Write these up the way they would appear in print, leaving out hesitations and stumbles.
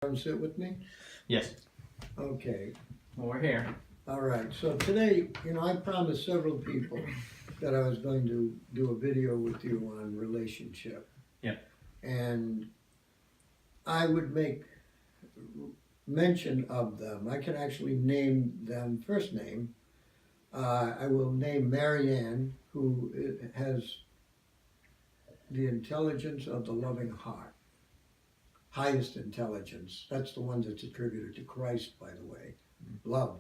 Come sit with me? Yes. Okay. Well, we're here. All right. So today, I promised several people that I was going to do a video with you on relationship. Yeah. And I would make mention of them. I can actually name them first name. I will name Marianne, who has the intelligence of the loving heart. Highest intelligence. That's the one that's attributed to Christ, by the way. Love.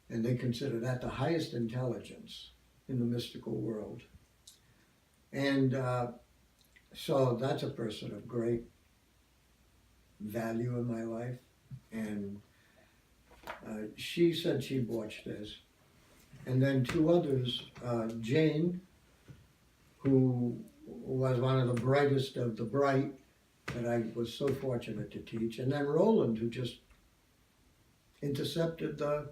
And they consider that the highest intelligence in the mystical world. And so that's a person of great value in my life. And she said she'd watch this. And then two others, Jane, who was one of the brightest of the bright, that I was so fortunate to teach. And then Roland, who just intercepted the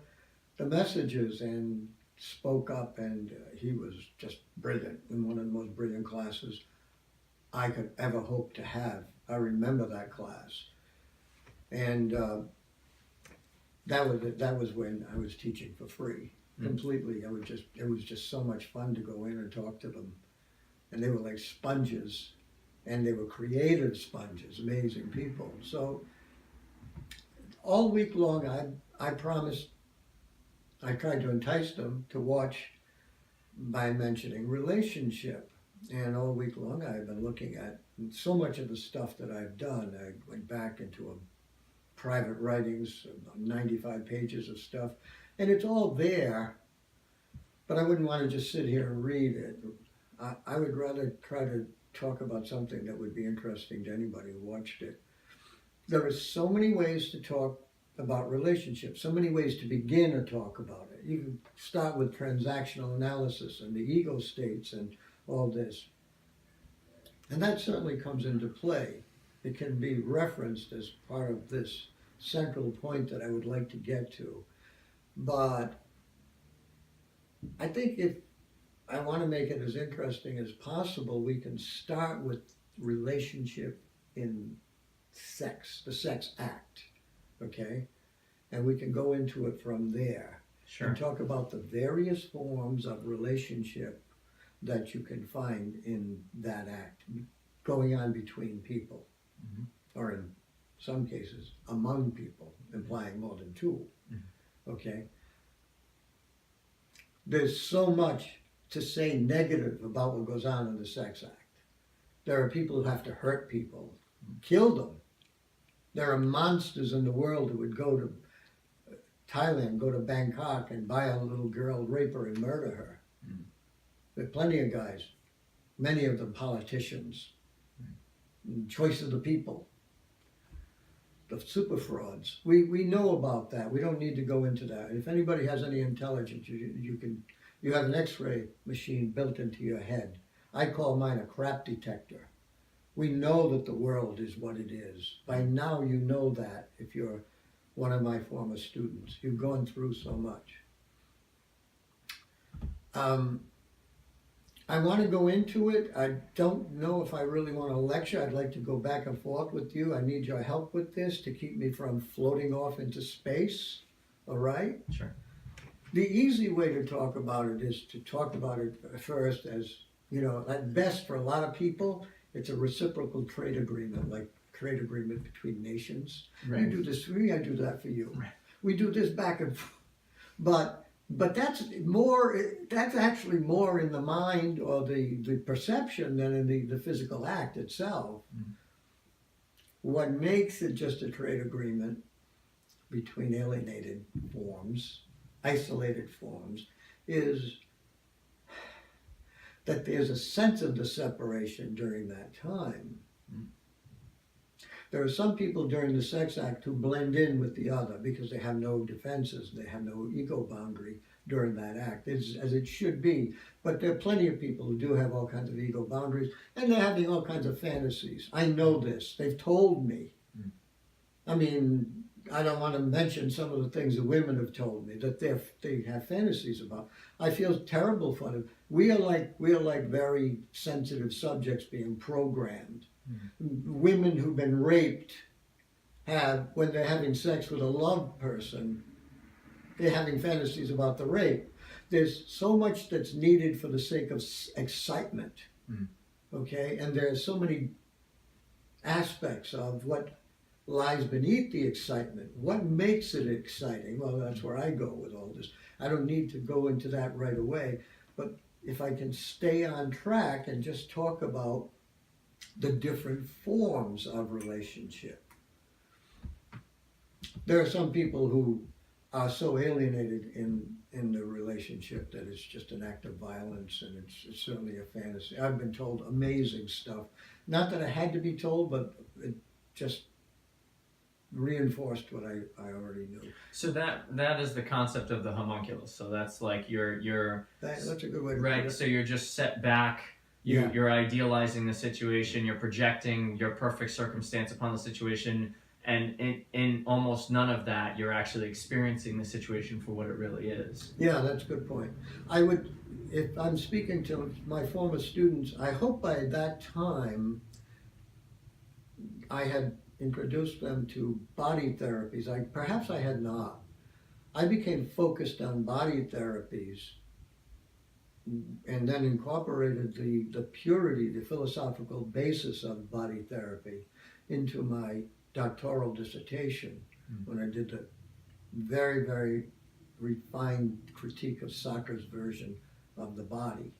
messages and spoke up, and he was just brilliant in one of the most brilliant classes I could ever hope to have. I remember that class. And that was when I was teaching for free, completely. It was just so much fun to go in and talk to them. And they were like sponges. And they were creative sponges, amazing people. So all week long, I promised, I tried to entice them to watch by mentioning relationship. And all week long, I've been looking at so much of the stuff that I've done. I went back into a private writings, 95 pages of stuff, and it's all there, but I wouldn't want to just sit here and read it. I would rather try to talk about something that would be interesting to anybody who watched it. There are so many ways to talk about relationships, so many ways to begin a talk about it. You can start with transactional analysis and the ego states and all this. And that certainly comes into play. It can be referenced as part of this central point that I would like to get to. But I think if I want to make it as interesting as possible, we can start with relationship in sex, the sex act, okay? And we can go into it from there. Sure. And talk about the various forms of relationship that you can find in that act going on between people, or in some cases among people, implying more than two, okay? There's so much to say negative about what goes on in the sex act. There are people who have to hurt people, kill them. There are monsters in the world who would go to Thailand, go to Bangkok and buy a little girl, rape her and murder her. There are plenty of guys, many of them politicians, choice of the people, the super frauds. We know about that. We don't need to go into that. If anybody has any intelligence, you have an X-ray machine built into your head. I call mine a crap detector. We know that the world is what it is. By now you know that if you're one of my former students. You've gone through so much. I want to go into it. I don't know if I really want to lecture. I'd like to go back and forth with you. I need your help with this to keep me from floating off into space. All right? Sure. The easy way to talk about it is to talk about it first as, at best for a lot of people, it's a reciprocal trade agreement, like trade agreement between nations. Right. You do this for me, I do that for you. Right. We do this back and forth. But that's actually more in the mind or the perception than in the physical act itself. What makes it just a trade agreement between alienated forms, isolated forms, is that there's a sense of the separation during that time. There are some people during the sex act who blend in with the other because they have no defenses, they have no ego boundary during that act, as it should be. But there are plenty of people who do have all kinds of ego boundaries, and they're having all kinds of fantasies. I know this. They've told me. I mean, I don't want to mention some of the things the women have told me that they have fantasies about. I feel terrible for them. We are like very sensitive subjects being programmed. Women who've been raped have when they're having sex with a loved person, they're having fantasies about the rape. There's so much that's needed for the sake of excitement, okay? And there's so many aspects of what lies beneath the excitement. What makes it exciting? Well, that's where I go with all this. I don't need to go into that right away, but if I can stay on track and just talk about the different forms of relationship. There are some people who are so alienated in the relationship that it's just an act of violence, and it's certainly a fantasy. I've been told amazing stuff. Not that I had to be told, but it just reinforced what I already knew. So that is the concept of the homunculus. So that's like that's a good way to right. put it. So you're just set back. You're idealizing the situation. You're projecting your perfect circumstance upon the situation, and in almost none of that, you're actually experiencing the situation for what it really is. Yeah, that's a good point. I would, if I'm speaking to my former students, I hope by that time I had introduced them to body therapies. Perhaps I had not. I became focused on body therapies and then incorporated the purity, the philosophical basis of body therapy into my doctoral dissertation when I did the very, very refined critique of Sartre's version of the body,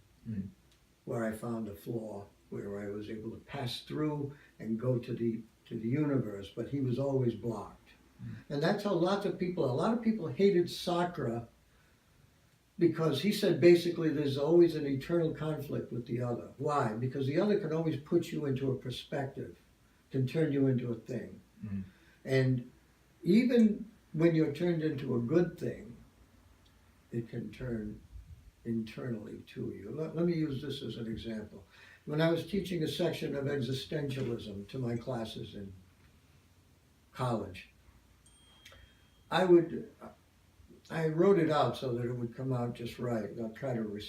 where I found a flaw, where I was able to pass through and go to the universe, but he was always blocked. And that's how a lot of people hated Sartre, because he said basically there's always an eternal conflict with the other. Why? Because the other can always put you into a perspective, can turn you into a thing. And even when you're turned into a good thing, it can turn internally to you. Let me use this as an example. When I was teaching a section of existentialism to my classes in college, I wrote it out so that it would come out just right. I'll try to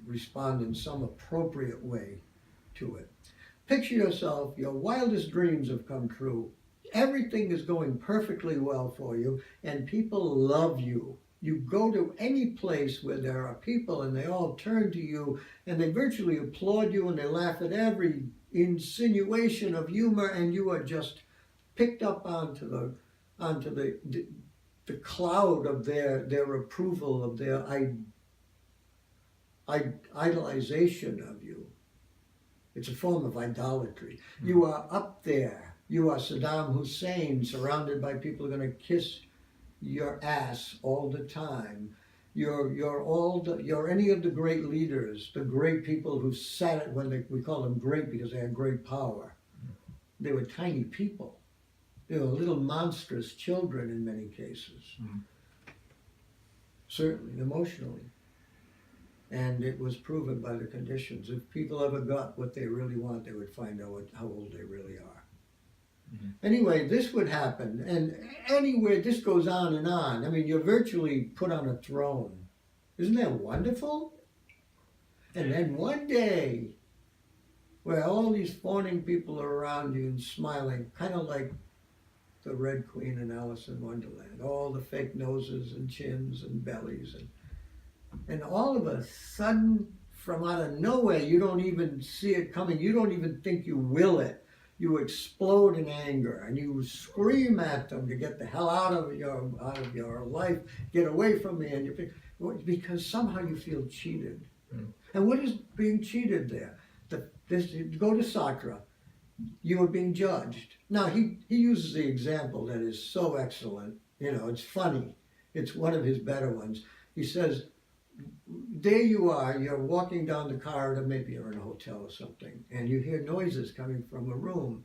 respond in some appropriate way to it. Picture yourself, your wildest dreams have come true. Everything is going perfectly well for you, and people love you. You go to any place where there are people and they all turn to you and they virtually applaud you and they laugh at every insinuation of humor, and you are just picked up onto the cloud of their approval, of their idolization of you. It's a form of idolatry. You are up there. You are Saddam Hussein, surrounded by people who are going to kiss your ass all the time. You're any of the great leaders, the great people who sat at, we call them great because they had great power. They were tiny people. They were little monstrous children in many cases. Certainly, emotionally. And it was proven by the conditions. If people ever got what they really want, they would find out how old they really are. Anyway, this would happen, and anywhere, this goes on and on. I mean, you're virtually put on a throne. Isn't that wonderful? And then one day, where all these fawning people are around you and smiling, kind of like the Red Queen in Alice in Wonderland, all the fake noses and chins and bellies, and all of a sudden, from out of nowhere, you don't even see it coming, you don't even think you will it. You explode in anger and you scream at them to get the hell out of your life, get away from me, and because somehow you feel cheated. And what is being cheated there? Go to Sartre. You are being judged. Now he uses the example that is so excellent. It's funny. It's one of his better ones. He says, there you are, you're walking down the corridor, maybe you're in a hotel or something, and you hear noises coming from a room.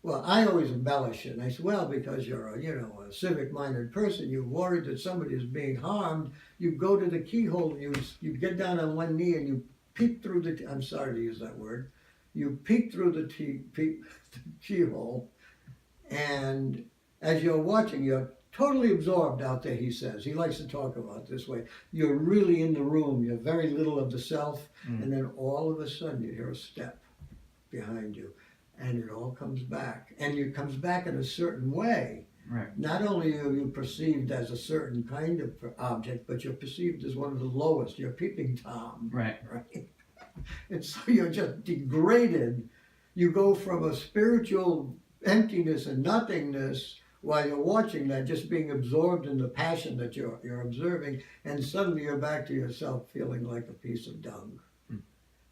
Well, I always embellish it, and I say, well, because you're a civic-minded person, you're worried that somebody is being harmed, you go to the keyhole, you get down on one knee and you peek through I'm sorry to use that word, you peek through the keyhole, and as you're watching, you're totally absorbed out there, he says. He likes to talk about it this way. You're really in the room. You're very little of the self. And then all of a sudden you hear a step. behind you, and it all comes back, and it comes back in a certain way. Right. Not only are you perceived as a certain kind of object, but you're perceived as one of the lowest. You're peeping Tom. Right. Right. And so you're just degraded. You go from a spiritual emptiness and nothingness while you're watching that, just being absorbed in the passion that you're observing, and suddenly you're back to yourself feeling like a piece of dung.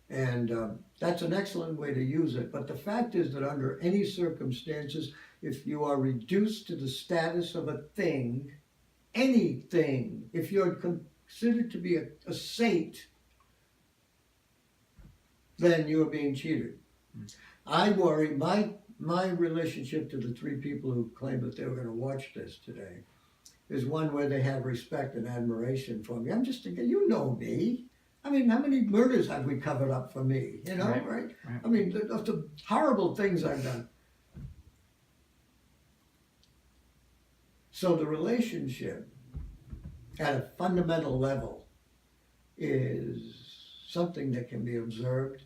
And that's an excellent way to use it. But the fact is that under any circumstances, if you are reduced to the status of a thing, anything, if you're considered to be a saint, then you are being cheated. I worry, my relationship to the three people who claim that they were going to watch this today is one where they have respect and admiration for me. I'm just thinking, you know me. I mean, how many murders have we covered up for me? You know, right? I mean, the horrible things I've done. So the relationship at a fundamental level is something that can be observed.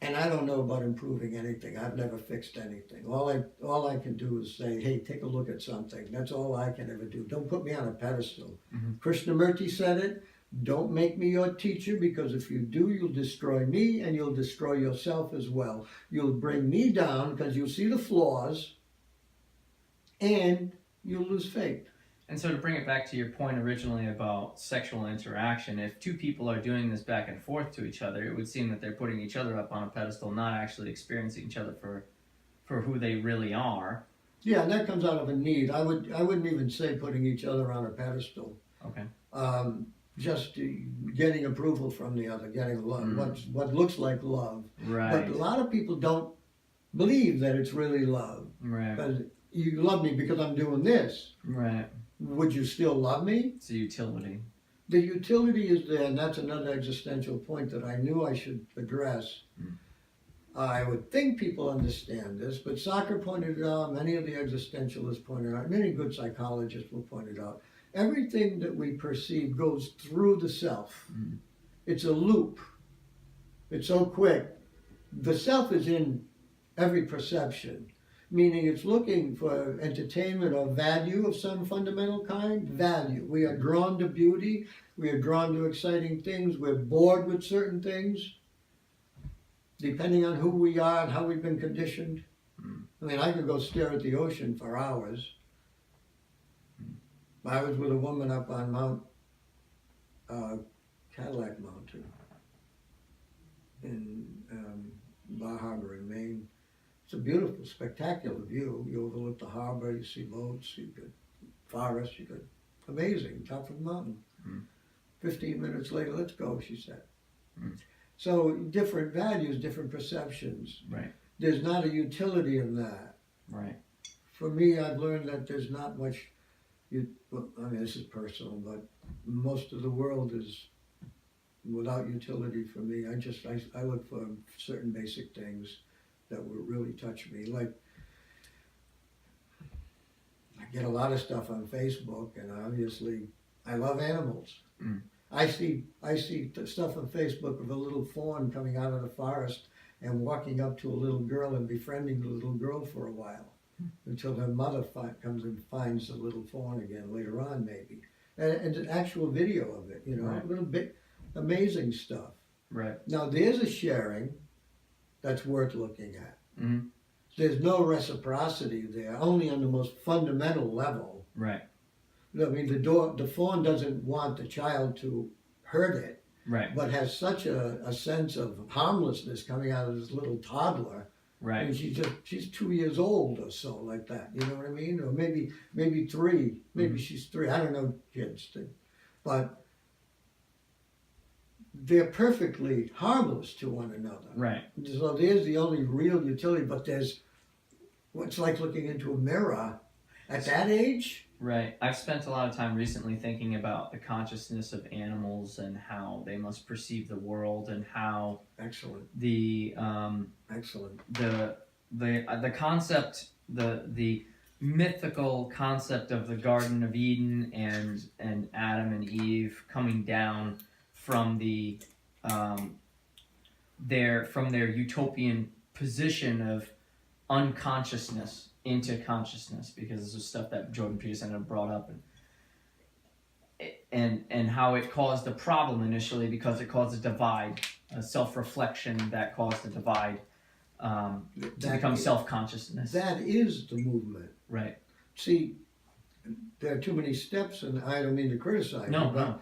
And I don't know about improving anything. I've never fixed anything. All I can do is say, hey, take a look at something. That's all I can ever do. Don't put me on a pedestal. Krishnamurti said it. Don't make me your teacher, because if you do, you'll destroy me and you'll destroy yourself as well. You'll bring me down because you'll see the flaws and you'll lose faith. And so to bring it back to your point originally about sexual interaction, if two people are doing this back and forth to each other, it would seem that they're putting each other up on a pedestal, not actually experiencing each other for who they really are. Yeah, and that comes out of a need. I wouldn't even say putting each other on a pedestal. Okay. Just getting approval from the other, getting love, what looks like love. Right. But a lot of people don't believe that it's really love. Right. But you love me because I'm doing this. Right. Would you still love me? It's a utility. The utility is there, and that's another existential point that I knew I should address. I would think people understand this, but Soccer pointed it out, many of the existentialists pointed it out, many good psychologists will point it out. Everything that we perceive goes through the self. It's a loop. It's so quick. The self is in every perception, meaning it's looking for entertainment or value of some fundamental kind. Value. We are drawn to beauty. We are drawn to exciting things. We're bored with certain things, depending on who we are and how we've been conditioned. I mean, I could go stare at the ocean for hours. I was with a woman up on Cadillac Mountain in Bar Harbor in Maine. It's a beautiful, spectacular view. You overlook the harbor, you see boats, you got forests, you got amazing, top of the mountain. 15 minutes later, let's go, she said. So different values, different perceptions. Right. There's not a utility in that. Right. For me, I've learned that there's not much. Well, I mean, this is personal, but most of the world is without utility for me. I look for certain basic things that will really touch me. Like, I get a lot of stuff on Facebook, and obviously, I love animals. I see stuff on Facebook of a little fawn coming out of the forest and walking up to a little girl and befriending the little girl for a while, until her mother comes and finds the little fawn again later on, maybe. And an actual video of it, Right. a little bit amazing stuff. Right. Now, there's a sharing that's worth looking at. Mm-hmm. There's no reciprocity there, only on the most fundamental level. Right. I mean, the fawn doesn't want the child to hurt it, Right. but has such a sense of harmlessness coming out of this little toddler. Right. And she's 2 years old or so, like that. You know what I mean? Or maybe 3. Maybe she's 3. I don't know kids, but they're perfectly harmless to one another. Right. So there's the only real utility. But there's what's like looking into a mirror at that age. Right. I've spent a lot of time recently thinking about the consciousness of animals and how they must perceive the world, and how Excellent. the Excellent. the concept, the mythical concept of the Garden of Eden and Adam and Eve coming down from the from their utopian position of unconsciousness into consciousness, because this is stuff that Jordan Peterson had brought up, and how it caused a problem initially because it caused a divide, a self-reflection that caused a divide, to become self-consciousness. That is the movement. Right. See, there are too many steps, and I don't mean to criticize you, but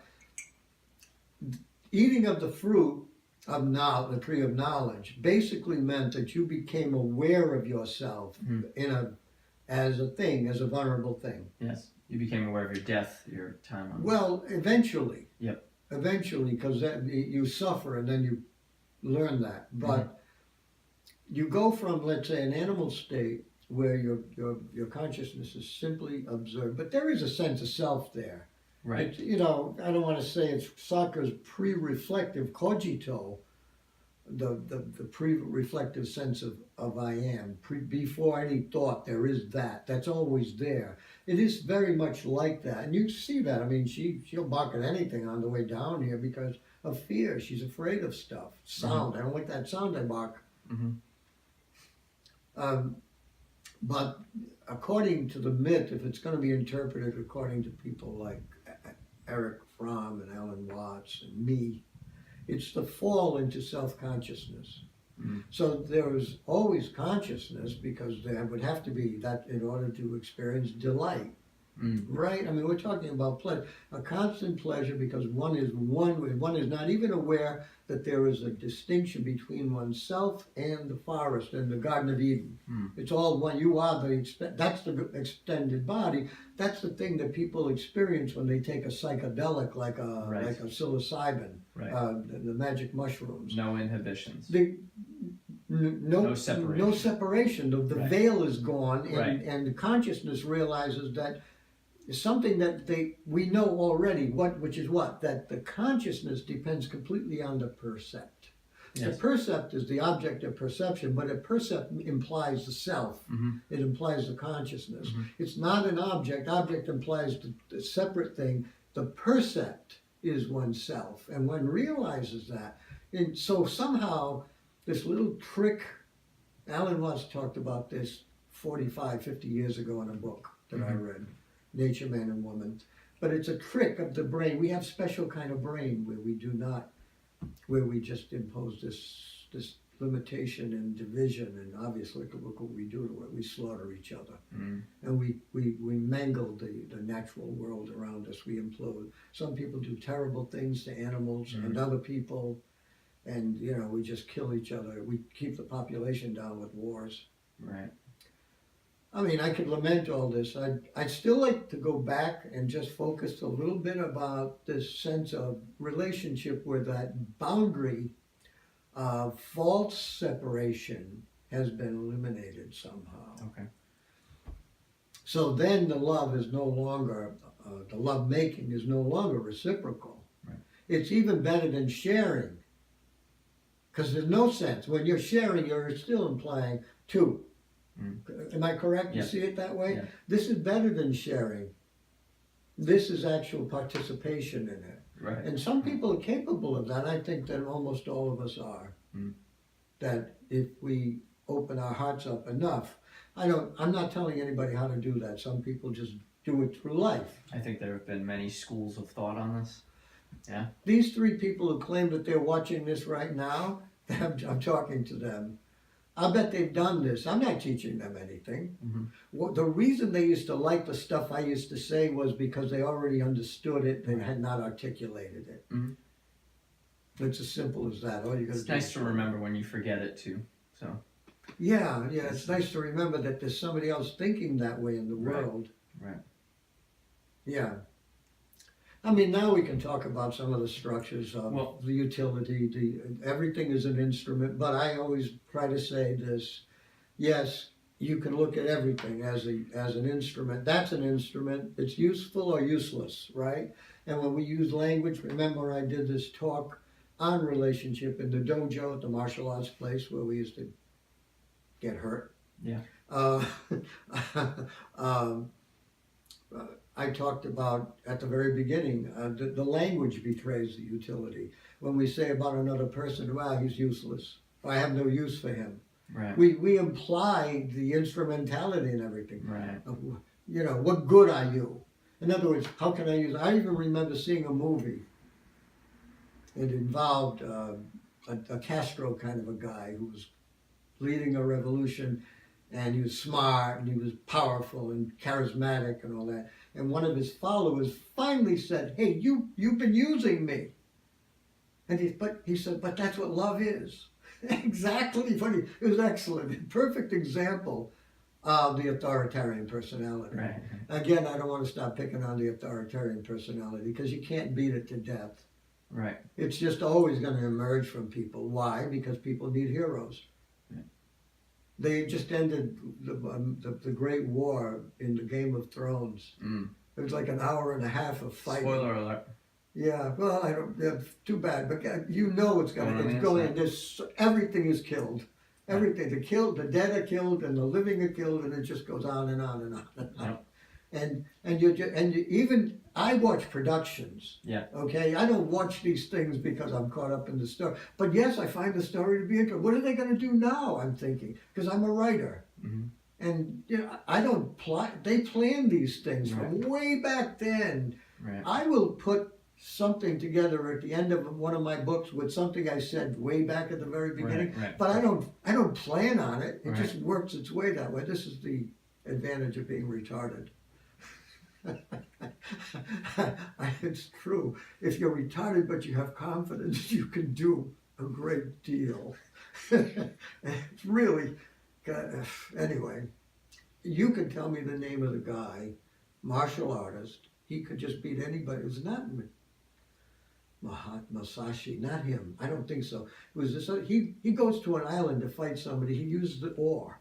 eating of the fruit of knowledge, the tree of knowledge, basically meant that you became aware of yourself as a vulnerable thing. Yes. You became aware of your death, your time on. Well, eventually. Yep. Eventually, because you suffer and then you learn that. But you go from, let's say, an animal state where your consciousness is simply observed, but there is a sense of self there. Right. It, you know, I don't want to say it's Sartre's pre-reflective cogito, the pre-reflective sense of I am. Before any thought, there is that. That's always there. It is very much like that. And you see that. I mean, she'll bark at anything on the way down here because of fear. She's afraid of stuff. Sound. I don't like that sound, I bark. But according to the myth, if it's going to be interpreted according to people like Eric Fromm and Alan Watts and me, it's the fall into self-consciousness. So there is always consciousness because there would have to be that in order to experience delight. Right? I mean, we're talking about pleasure, a constant pleasure, because one is not even aware that there is a distinction between oneself and the forest and the Garden of Eden. It's all one. You are that's the extended body. That's the thing that people experience when they take a psychedelic like a psilocybin, the magic mushrooms. No inhibitions. No separation. No separation. The veil is gone, and the consciousness realizes that something that we know already, which is that the consciousness depends completely on the percept. Yes. The percept is the object of perception, but a percept implies the self. It implies the consciousness. It's not an object. Object implies the separate thing. The percept is oneself, and one realizes that. And so somehow this little trick, Alan Watts talked about this 45, 50 years ago in a book that I read, Nature, Man and Woman. But it's a trick of the brain. We have special kind of brain where we just impose this limitation and division, and obviously look what we do to it. We slaughter each other. And we mangle the natural world around us. We implode. Some people do terrible things to animals and other people, and we just kill each other. We keep the population down with wars. Right. I mean, I could lament all this. I'd still like to go back and just focus a little bit about this sense of relationship where that boundary of false separation has been eliminated somehow. Okay. So then the love is no longer, the love making is no longer reciprocal. Right. It's even better than sharing. Because there's no sense. When you're sharing, you're still implying two. Am I correct? Yeah. You see it that way? Yeah. This is better than sharing. This is actual participation in it. Right. And some people are capable of that. I think that almost all of us are. That if we open our hearts up enough, I'm not telling anybody how to do that. Some people just do it through life. I think there have been many schools of thought on this. Yeah. These three people who claim that they're watching this right now, I'm talking to them. I bet they've done this. I'm not teaching them anything. The reason they used to like the stuff I used to say was because they already understood it and had not articulated it. It's as simple as that. All you got to do. It's nice to remember when you forget it too. So. Yeah. It's nice to remember that there's somebody else thinking that way in the world. Right. Yeah. I mean, now we can talk about some of the structures of the utility. Everything is an instrument, but I always try to say this: yes, you can look at everything as an instrument. That's an instrument. It's useful or useless, right? And when we use language, remember I did this talk on relationship in the dojo at the martial arts place where we used to get hurt. Yeah. I talked about at the very beginning, the language betrays the utility. when we say about another person, wow, he's useless. I have no use for him. Right. We imply the instrumentality and everything. Right. You know, what good are you? In other words, how can I use? I even remember seeing a movie. It involved a Castro kind of a guy who was leading a revolution, and he was smart and he was powerful and charismatic and all that. And one of his followers finally said, "Hey, you've been using me." And he said, "But that's what love is." Exactly. Funny. It was excellent. Perfect example of the authoritarian personality. Right. Again, I don't want to stop picking on the authoritarian personality because you can't beat it to death. Right. It's just always going to emerge from people. Why? Because people need heroes. Yeah. They just ended the Great War in the Game of Thrones. Mm. It was like an hour and a half of fighting. Spoiler alert. Yeah, well, I don't. Yeah, too bad, but you know it's going. Going on It's the going. inside. There's everything is killed. Everything. The dead are killed, and the living are killed, and it just goes on and on and on and on. And you even I watch productions. Yeah. Okay, I don't watch these things because I'm caught up in the story. But yes, I find the story to be interesting. What are they going to do now? I'm thinking because I'm a writer. Mm-hmm. And you know, I don't plot. They plan these things from Right. way back then. Right. I will put something together at the end of one of my books with something I said way back at the very beginning. Right. But I don't plan on it. It Right. just works its way that way. This is the advantage of being retarded. It's true. If you're retarded but you have confidence, you can do a great deal. It's really, anyway, you can tell me the name of the guy, martial artist. He could just beat anybody. It was not Masashi, not him. I don't think so. It was this. He goes to an island to fight somebody. He uses the oar.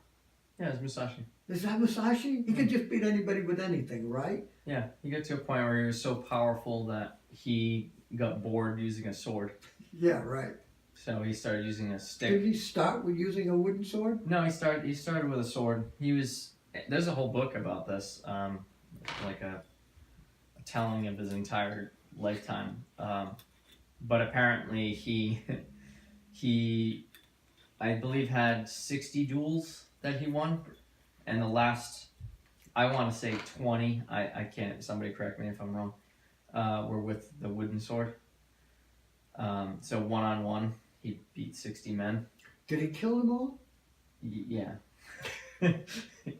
Yeah, it's Musashi. Is that Masashi? He could just beat anybody with anything, right? Yeah, he got to a point where he was so powerful that he got bored using a sword. Yeah, right. So he started using a stick. Did he start with using a wooden sword? No, he started with a sword. There's a whole book about this, like a telling of his entire lifetime. But apparently he I believe had 60 duels that he won, and the last, I want to say 20. I can't. Somebody correct me if I'm wrong. Were with the wooden sword. So 1-on-1, he beat 60 men. Did he kill them all? Yeah.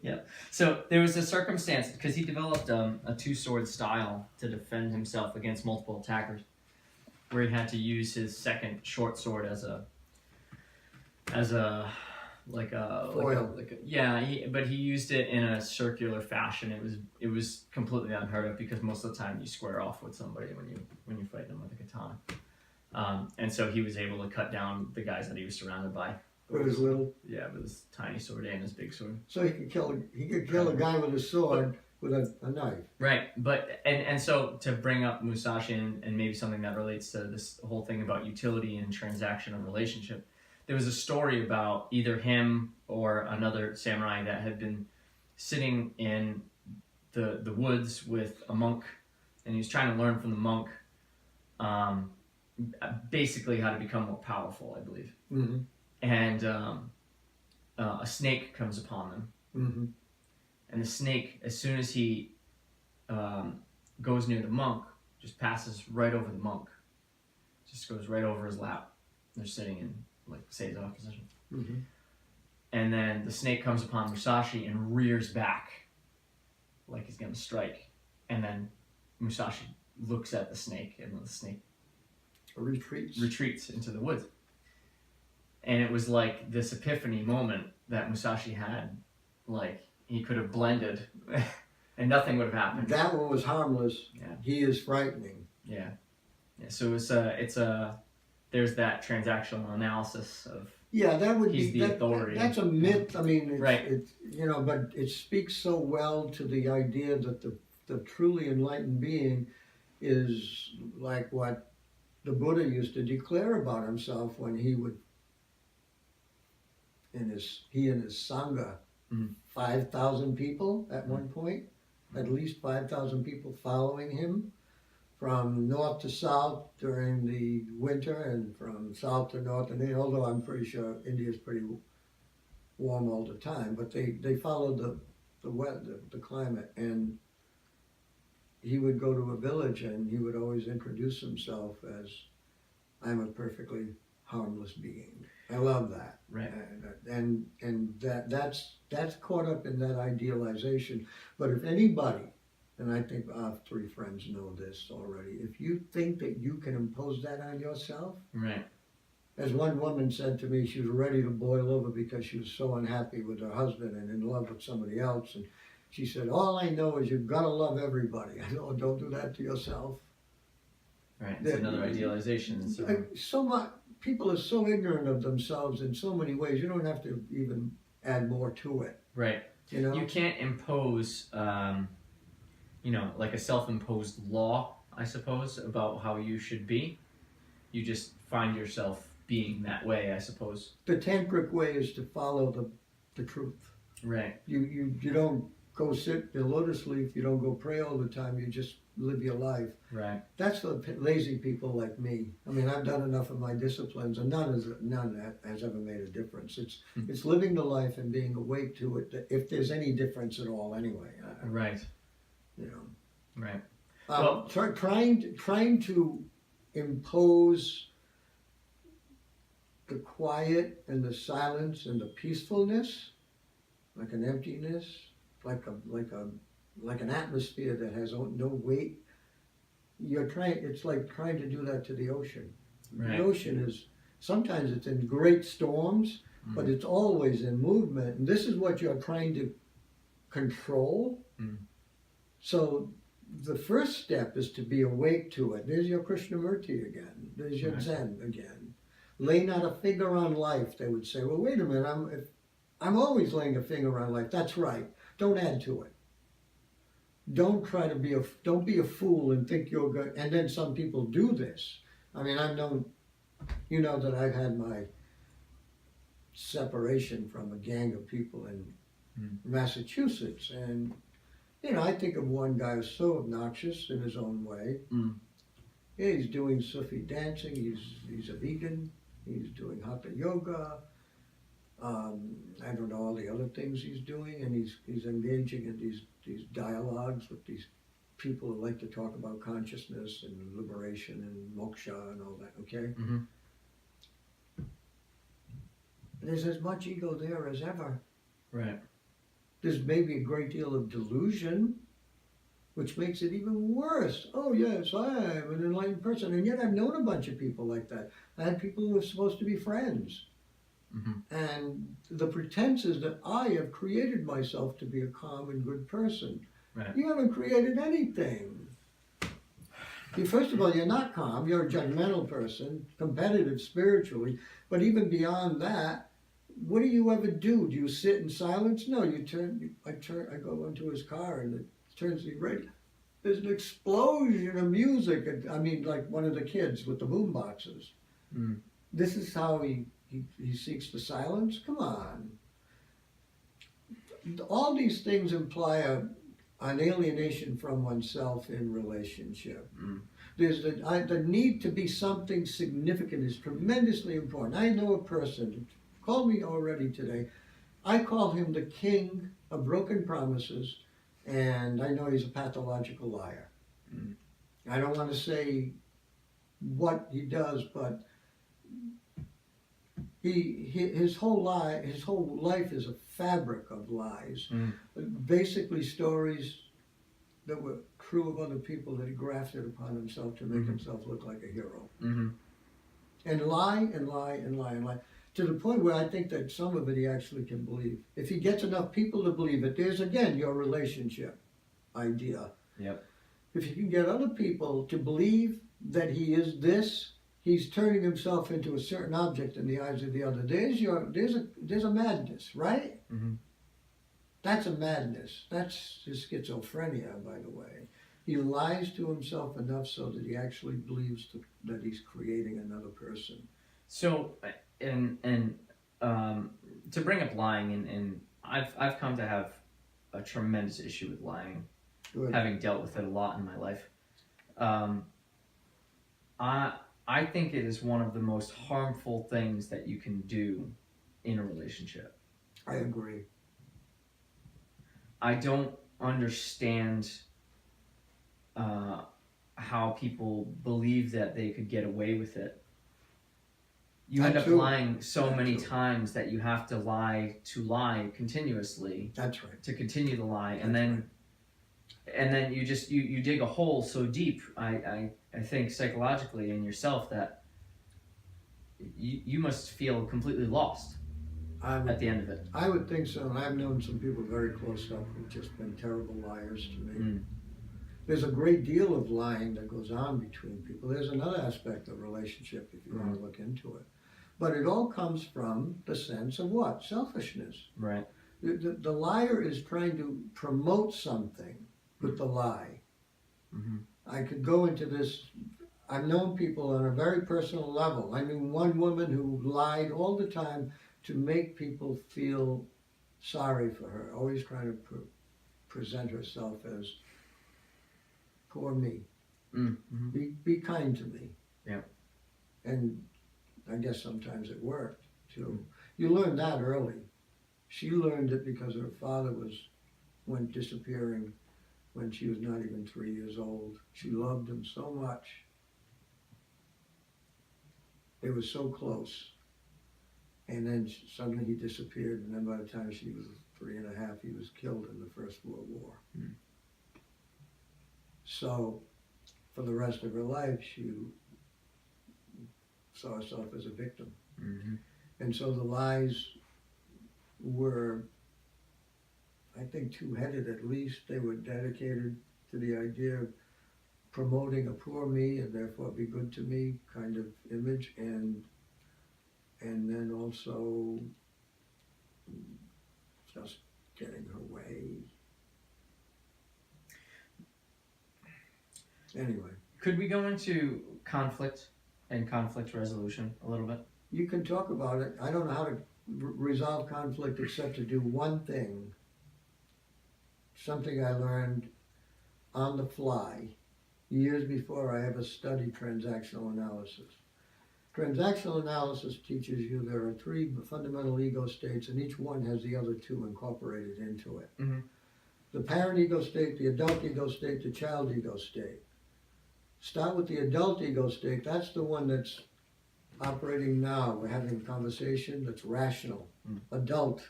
Yeah. So there was a circumstance because he developed a two-sword style to defend himself against multiple attackers, where he had to use his second short sword as a Foil. but he used it in a circular fashion. It was completely unheard of because most of the time you square off with somebody when you fight them with a katana. And so he was able to cut down the guys that he was surrounded by. With his little. Yeah, with his tiny sword and his big sword. So he could kill a guy with a sword with a knife. Right, but and so to bring up Musashi and maybe something that relates to this whole thing about utility and transactional relationship, there was a story about either him or another samurai that had been sitting in the woods with a monk, and he was trying to learn from the monk, basically how to become more powerful, I believe. Mm-hmm. And a snake comes upon them. Mm-hmm. And the snake, as soon as he goes near the monk, just passes right over the monk. Just goes right over his lap. They're sitting in, like, seized-off position. Mm-hmm. And then the snake comes upon Musashi and rears back, like he's going to strike. And then Musashi looks at the snake, and the snake retreats into the woods. And it was like this epiphany moment that Musashi had, like, he could have blended and nothing would have happened. That one was harmless. Yeah. He is frightening. Yeah. So there's that transactional analysis of Yeah, that would he's be the authority. That's a myth. I mean, Right. It's but it speaks so well to the idea that the truly enlightened being is like what the Buddha used to declare about himself when he would and his Sangha, 5,000 people at one point, at least 5,000 people following him from north to south during the winter and from south to north. And although I'm pretty sure India's pretty warm all the time, but they follow the climate. And he would go to a village and he would always introduce himself as, I'm a perfectly harmless being. I love that. Right. And that's caught up in that idealization. But if anybody, and I think our three friends know this already, if you think that you can impose that on yourself, Right. as one woman said to me, she was ready to boil over because she was so unhappy with her husband and in love with somebody else. And she said, all I know is you've got to love everybody. I know, don't do that to yourself. Right. It's another idealization. So much, people are so ignorant of themselves in so many ways. You don't have to even add more to it. Right. You know? You can't impose, like a self-imposed law, I suppose, about how you should be. You just find yourself being that way, I suppose. The tantric way is to follow the truth. Right. You don't go sit in a lotus leaf. You don't go pray all the time. You just live your life. Right. That's for lazy people like me. I mean, I've done enough of my disciplines, and none has ever made a difference. It's living the life and being awake to it. If there's any difference at all, anyway. Right. You know. Right. Well, trying to impose the quiet and the silence and the peacefulness, like an emptiness, like an atmosphere that has no weight. It's like trying to do that to the ocean. Right. The ocean is, sometimes it's in great storms, but it's always in movement. And this is what you're trying to control. So the first step is to be awake to it. There's your Krishnamurti again. There's your Zen again. Lay not a finger on life, they would say. Well, wait a minute, I'm always laying a finger on life. That's right. Don't add to it. Don't try to don't be a fool and think you're good. And then some people do this. I mean, I've known, that I've had my separation from a gang of people in Massachusetts. And, I think of one guy who's so obnoxious in his own way. Yeah, he's doing Sufi dancing. He's a vegan. He's doing hatha yoga. I don't know all the other things he's doing, and he's engaging in these dialogues with these people who like to talk about consciousness and liberation and moksha and all that. Okay. There's as much ego there as ever. Right. There's maybe a great deal of delusion, which makes it even worse. Oh yes, I am an enlightened person, and yet I've known a bunch of people like that. I had people who were supposed to be friends. And the pretense is that I have created myself to be a calm and good person. Right. You haven't created anything. First of all, you're not calm. You're a judgmental person, competitive spiritually. But even beyond that, what do you ever do? Do you sit in silence? No, I go into his car and it turns the radio. There's an explosion of music. I mean, like one of the kids with the boom boxes. This is how he seeks the silence? Come on. All these things imply an alienation from oneself in relationship. There's the need to be something significant is tremendously important. I know a person who called me already today. I call him the king of broken promises, and I know he's a pathological liar. I don't want to say what he does, but his whole life is a fabric of lies. Basically stories that were true of other people that he grafted upon himself to make himself look like a hero. And lie and lie and lie and lie, to the point where I think that some of it he actually can believe. If he gets enough people to believe it, there's again your relationship idea. Yep. If you can get other people to believe that he is this, he's turning himself into a certain object in the eyes of the other. There's a madness, right? That's a madness. That's his schizophrenia, by the way. He lies to himself enough so that he actually believes that he's creating another person. So, to bring up lying, and I've come to have a tremendous issue with lying, Good. having dealt with it a lot in my life. I think it is one of the most harmful things that you can do in a relationship. I agree. I don't understand how people believe that they could get away with it. You That end up too. lying so That many too. times that you have to lie continuously That's right. to continue the lie, and That's then and then you just you dig a hole so deep. I think psychologically in yourself that you must feel completely lost at the end of it. I would think so, and I've known some people very close up who've just been terrible liars to me. Mm. There's a great deal of lying that goes on between people. There's another aspect of relationship if you want to look into it. But it all comes from the sense of what? Selfishness. Right. The liar is trying to promote something with the lie. Mm-hmm. I could go into this. I've known people on a very personal level. I knew one woman who lied all the time to make people feel sorry for her, always trying to present herself as poor me. Mm-hmm. Be kind to me. Yeah. And I guess sometimes it worked too. You learn that early. She learned it because her father went disappearing when she was not even 3 years old. She loved him so much. They were so close. And then suddenly he disappeared, and then by the time she was 3.5, he was killed in the First World War. Mm. So, for the rest of her life, she saw herself as a victim. Mm-hmm. And so the lies were, I think, two-headed at least. They were dedicated to the idea of promoting a poor me and therefore be good to me kind of image, and then also just getting her way. Anyway. Could we go into conflict and conflict resolution a little bit? You can talk about it. I don't know how to resolve conflict except to do one thing. Something I learned on the fly years before I ever studied transactional analysis. Transactional analysis teaches you there are 3 fundamental ego states, and each one has the other 2 incorporated into it. Mm-hmm. The parent ego state, the adult ego state, the child ego state. Start with the adult ego state. That's the one that's operating now. We're having a conversation that's rational. Adult,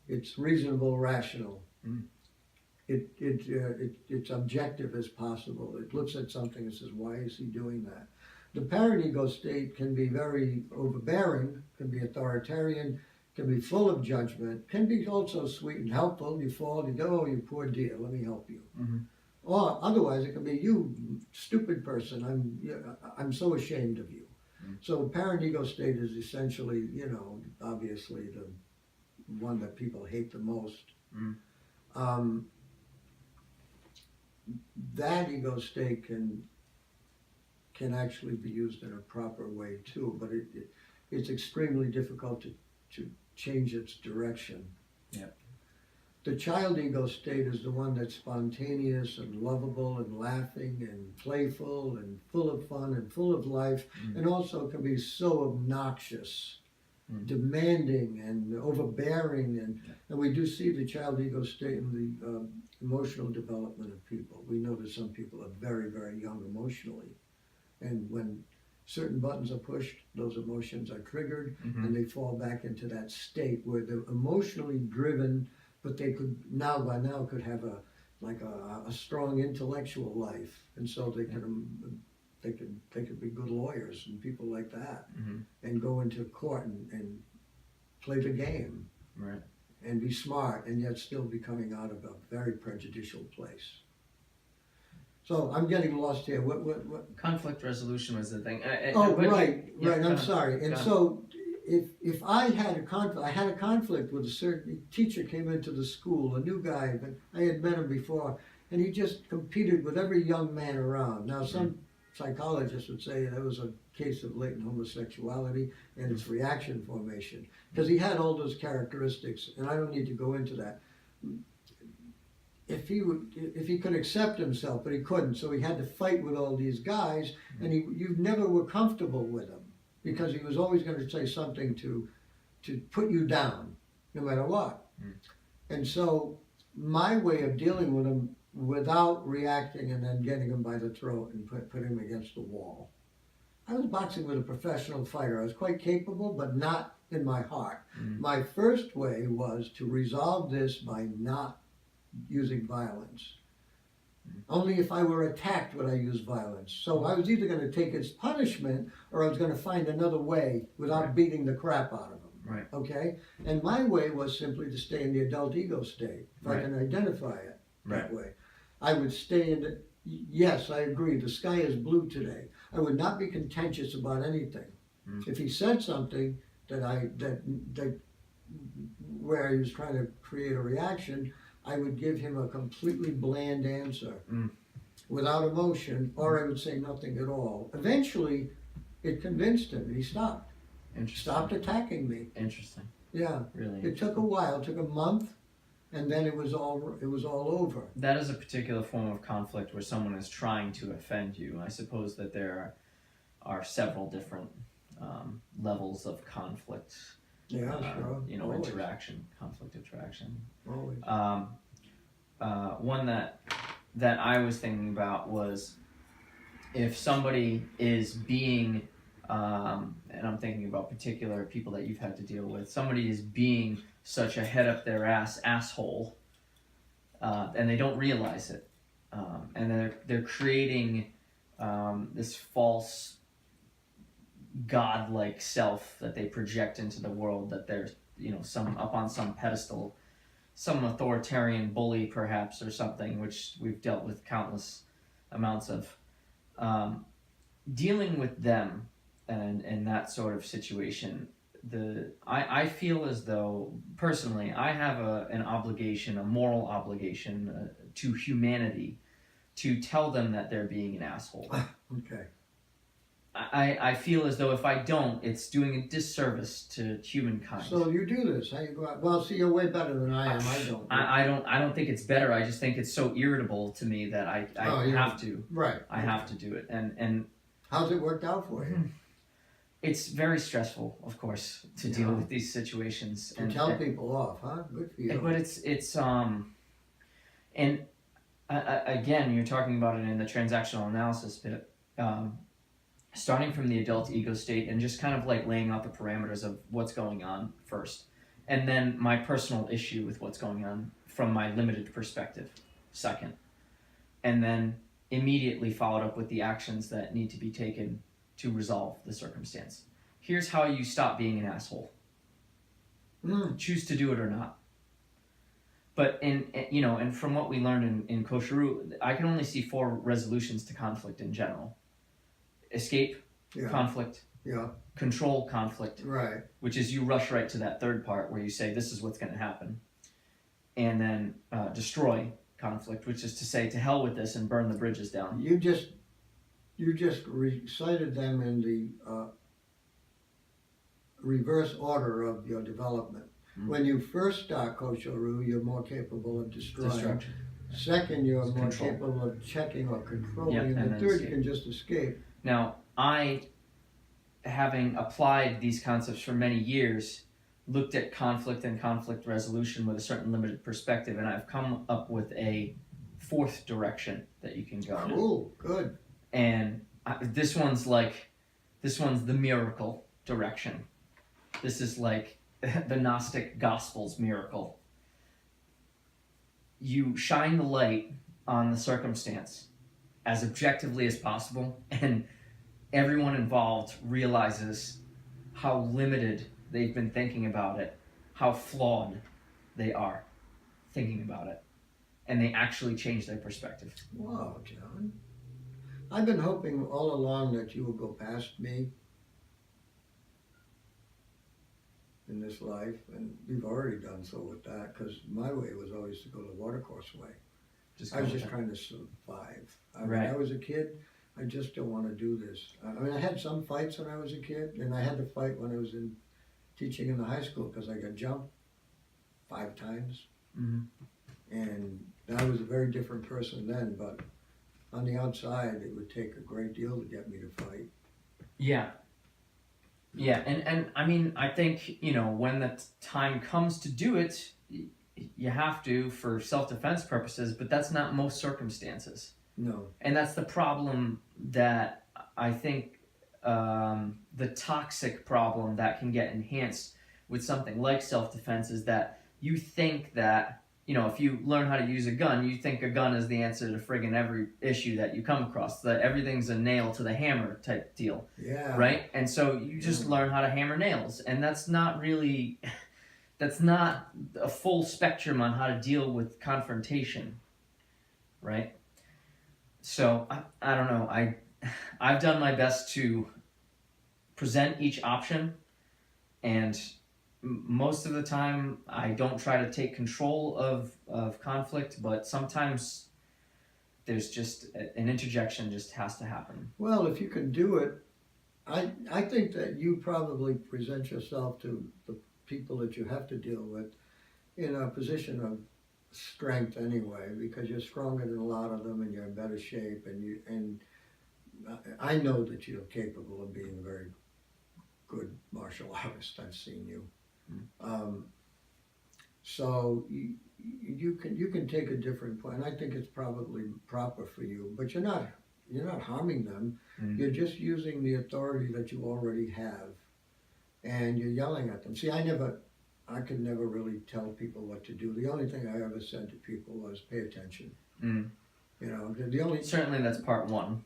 it's reasonable, rational. It's objective as possible. It looks at something and says, why is he doing that? The parent ego state can be very overbearing, can be authoritarian, can be full of judgment, can be also sweet and helpful. You fall, you go, oh, you poor dear, let me help you. Mm-hmm. Or otherwise it can be, you stupid person, I'm so ashamed of you. So parent ego state is essentially, obviously the one that people hate the most. That ego state can actually be used in a proper way too, but it's extremely difficult to change its direction. Yeah. The child ego state is the one that's spontaneous and lovable and laughing and playful and full of fun and full of life, and also can be so obnoxious, demanding and overbearing, and we do see the child ego state in the emotional development of people. We know that some people are very, very young emotionally, and when certain buttons are pushed, those emotions are triggered, and they fall back into that state where they're emotionally driven, but they could by now could have a strong intellectual life, and so they could be good lawyers and people like that, and go into court and play the game, right, and be smart, and yet still be coming out of a very prejudicial place. So I'm getting lost here. What? Conflict resolution was the thing. Right. I'm on. sorry. And so, if I had a conflict with a certain teacher came into the school, a new guy, but I had met him before, and he just competed with every young man around. Now, some psychologists would say that was a case of latent homosexuality and its reaction formation, because he had all those characteristics, and I don't need to go into that. if he could accept himself, but he couldn't, so he had to fight with all these guys, and you never were comfortable with him because he was always going to say something to put you down, no matter what. And so my way of dealing with him without reacting and then getting him by the throat and put him against the wall. I was boxing with a professional fighter. I was quite capable, but not in my heart. My first way was to resolve this by not using violence. Only if I were attacked would I use violence. So I was either going to take his punishment or I was going to find another way without beating the crap out of him. Right. Okay? And my way was simply to stay in the adult ego state, if I can identify it that way. I would stay in the, yes, I agree, the sky is blue today. I would not be contentious about anything. If he said something that where he was trying to create a reaction, I would give him a completely bland answer without emotion, or I would say nothing at all. Eventually, it convinced him, and he stopped. Stopped attacking me. Interesting. Yeah. Really. It took a while. It took a month, and then it was all over. That is a particular form of conflict where someone is trying to offend you. I suppose that there are several different levels of conflict. Yeah, sure. You know, Always. conflict interaction. Always. One that I was thinking about was if somebody is being, and I'm thinking about particular people that you've had to deal with, somebody is being such a head up their asshole, and they don't realize it, and they're creating this false godlike self that they project into the world, that they're, you know, some up on some pedestal, some authoritarian bully perhaps or something, which we've dealt with countless amounts of. Dealing with them and that sort of situation, I feel as though personally I have an obligation, a moral obligation to humanity, to tell them that they're being an asshole. Okay. I feel as though if I don't, it's doing a disservice to humankind. So you do this? How you go out? Well, see, you're way better than I am. I don't. I don't think it's better. I just think it's so irritable to me that I have to. Right. I have to do it. And how's it worked out for you? It's very stressful, of course, to deal with these situations. And tell people off, huh? Good for you. But it's and again, you're talking about it in the transactional analysis bit. Starting from the adult ego state and just kind of like laying out the parameters of what's going on first. And then my personal issue with what's going on from my limited perspective second. And then immediately followed up with the actions that need to be taken to resolve the circumstance. Here's how you stop being an asshole. Choose to do it or not. But and from what we learned in Kosharu, I can only see 4 resolutions to conflict in general. Escape, conflict, control, conflict, right? Which is you rush right to that third part where you say this is what's going to happen, and then destroy, conflict, which is to say to hell with this and burn the bridges down. You just recited them in the reverse order of your development. When you first start Kosharu, you're more capable of destroying. Destruction. Second, you're more capable of checking or controlling, and the third, you can just escape. Now, I, having applied these concepts for many years, looked at conflict and conflict resolution with a certain limited perspective, and I've come up with a 4th direction that you can go. Cool, good. And this one's the miracle direction. This is like the Gnostic Gospels miracle. You shine the light on the circumstance as objectively as possible, and everyone involved realizes how limited they've been thinking about it, how flawed they are thinking about it, and they actually change their perspective. Wow, John. I've been hoping all along that you will go past me in this life, and you've already done so with that, because my way was always to go the watercourse way. I was just trying to survive. When I was a kid, I just don't want to do this. I mean, I had some fights when I was a kid, and I had to fight when I was teaching in the high school because I got jumped 5 times. And I was a very different person then, but on the outside, it would take a great deal to get me to fight. Yeah. Yeah, and I mean, I think, you know, when the time comes to do it, you have to for self-defense purposes, but that's not most circumstances. No. And that's the problem that I think, the toxic problem that can get enhanced with something like self-defense is that you think that, you know, if you learn how to use a gun, you think a gun is the answer to friggin' every issue that you come across, that everything's a nail to the hammer type deal. Yeah. Right? And so you just learn how to hammer nails, and that's not really, that's not a full spectrum on how to deal with confrontation, right? So I don't know, I've done my best to present each option, and most of the time I don't try to take control of conflict, but sometimes there's just an interjection just has to happen. Well, if you can do it, I think that you probably present yourself to the people that you have to deal with in a position of strength anyway, because you're stronger than a lot of them and you're in better shape, and I know that you're capable of being a very good martial artist. I've seen you. So you can take a different point. And I think it's probably proper for you, but you're not harming them. You're just using the authority that you already have, and you're yelling at them. See, I could never really tell people what to do. The only thing I ever said to people was pay attention. You know, the only certainly that's part one.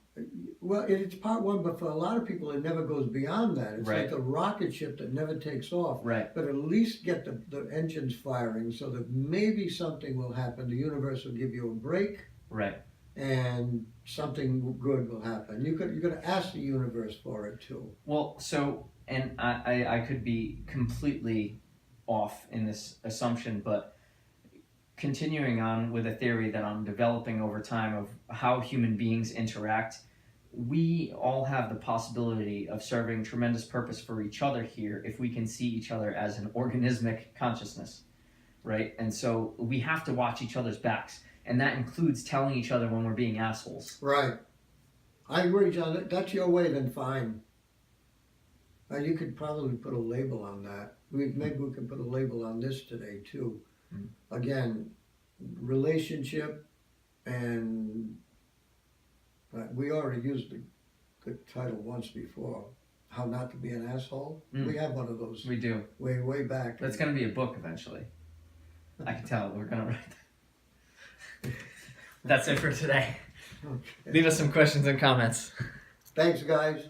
Well, it's part one, but for a lot of people, it never goes beyond that. It's right. like a rocket ship that never takes off. Right. But at least get the engines firing so that maybe something will happen. The universe will give you a break. Right. And something good will happen. You're going to ask the universe for it too. Well, so, and I could be completely off in this assumption, but continuing on with a theory that I'm developing over time of how human beings interact, we all have the possibility of serving tremendous purpose for each other here if we can see each other as an organismic consciousness, right? And so we have to watch each other's backs, and that includes telling each other when we're being assholes. Right. I agree, John. If that's your way, then fine. You could probably put a label on that. Maybe we can put a label on this today too. Again, relationship, and we already used the title once before, How Not to Be an Asshole. We have one of those. We do. Way back. That's going to be a book eventually. I can tell. We're going to write that. That's it for today. Okay. Leave us some questions and comments. Thanks, guys.